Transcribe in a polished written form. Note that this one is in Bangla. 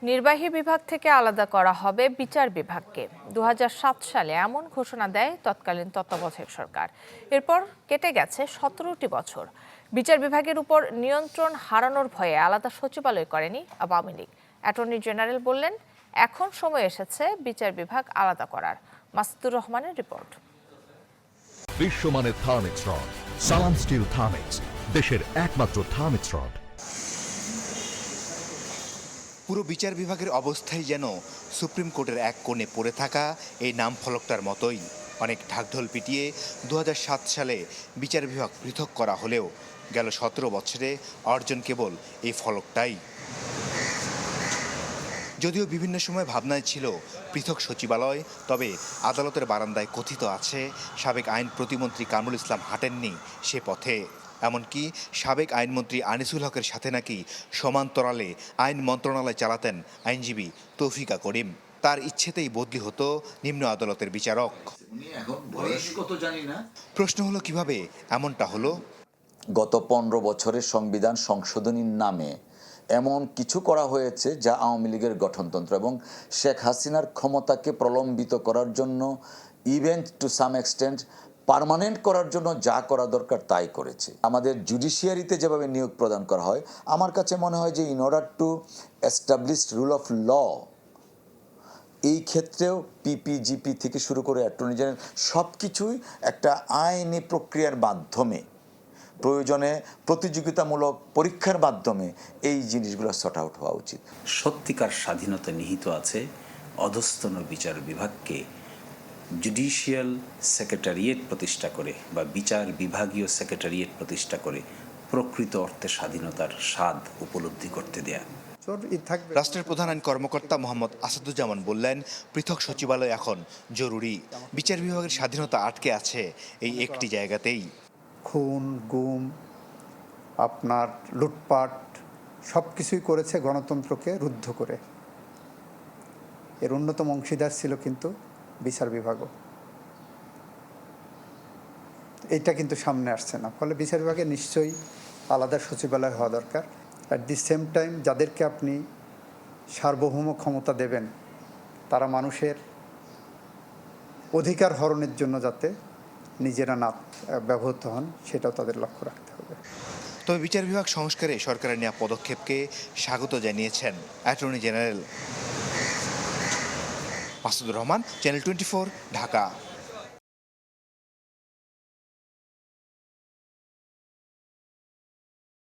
নির্বাহী বিভাগ থেকে আলাদা করা হবে বিচার বিভাগকে। ২০০৭ সালে এমন ঘোষণা দেয় তৎকালীন তত্ত্বাবধায়ক সরকার। এরপর কেটে গেছে ১৭টি বছর। বিচার বিভাগের উপর নিয়ন্ত্রণ হারানোর ভয়ে আলাদা সচিবালয় করেনি আওয়ামী লীগ। অ্যাটর্নি জেনারেল বললেন, এখন সময় এসেছে বিচার বিভাগ আলাদা করার। মাসুদুর রহমানের রিপোর্ট। বিশ্বমানের থার্মিক্স রড, সালাম স্টিল থার্মিক্স, দেশের একমাত্র থার্মিক্স রড। পুরো বিচার বিভাগের অবস্থাই যেন সুপ্রিম কোর্টের এক কোণে পড়ে থাকা এই নাম ফলকটার মতোই। অনেক ঢাকঢোল পিটিয়ে ২০০৭ সালে বিচার বিভাগ পৃথক করা হলেও গেল ১৭ বছরে অর্জন কেবল এই ফলকটাই। যদিও বিভিন্ন সময় ভাবনায় ছিল পৃথক সচিবালয়, তবে আদালতের বারান্দায় কথিত আছে সাবেক আইন প্রতিমন্ত্রী কামরুল ইসলাম হাঁটেননি সে পথে। এমনকি সাবেক আইনমন্ত্রী আনিসুল হকের সাথে নাকি সমান্তরালে আইন মন্ত্রণালয় চালাতেন আইনজীবী তৌফিকা করিম। তার ইচ্ছেতেই বদলি হতো নিম্ন আদালতের বিচারক। প্রশ্ন হলো, কিভাবে এমনটা হলো? গত ১৫ বছরের সংবিধান সংশোধনীর নামে এমন কিছু করা হয়েছে যা আওয়ামী লীগের গঠনতন্ত্র এবং শেখ হাসিনার ক্ষমতাকে প্রলম্বিত করার জন্য, even to some extent permanent করার জন্য যা করা দরকার তাই করেছে। আমাদের জুডিশিয়ারিতে যেভাবে নিয়োগ প্রদান করা হয়, আমার কাছে মনে হয় যে in order to establish rule of law, এই ক্ষেত্রেও পিপিজিপি থেকে শুরু করে অ্যাটর্নি জেনারেল সব কিছুই একটা আইনি প্রক্রিয়ার মাধ্যমে, প্রয়োজনে প্রতিযোগিতামূলক পরীক্ষার মাধ্যমে এই জিনিসগুলো সর্ট আউট হওয়া উচিত। সত্যিকার স্বাধীনতা নিহিত আছে অধস্তন বিচার বিভাগকে জুডিশিয়াল সেক্রেটারিয়েট প্রতিষ্ঠা করে বা বিচার বিভাগীয় সেক্রেটারিয়েট প্রতিষ্ঠা করে প্রকৃত অর্থে স্বাধীনতার স্বাদ উপলব্ধি করতে দেয়া। রাষ্ট্রের প্রধান আইন কর্মকর্তা মোহাম্মদ আসাদুজ্জামান বললেন, পৃথক সচিবালয় এখন জরুরি। বিচার বিভাগের স্বাধীনতা আটকে আছে এই একটি জায়গাতেই। খুন, গুম, আপনার লুটপাট সব কিছুই করেছে গণতন্ত্রকে রুদ্ধ করে। এর অন্যতম অংশীদার ছিল কিন্তু বিচার বিভাগও। এইটা কিন্তু সামনে আসছে না, ফলে বিচার বিভাগে নিশ্চয়ই আলাদা সচিবালয় হওয়া দরকার। অ্যাট দি সেম টাইম যাদেরকে আপনি সার্বভৌম ক্ষমতা দেবেন, তারা মানুষের অধিকার হরণের জন্য যাতে নিজেরা না ব্যবহৃত হন, সেটাও তাদের লক্ষ্য রাখতে হবে। তবে বিচার বিভাগ সংস্কারে সরকারের নেওয়া পদক্ষেপকে স্বাগত জানিয়েছেন attorney general. Masudur Rahman, channel 24, Dhaka.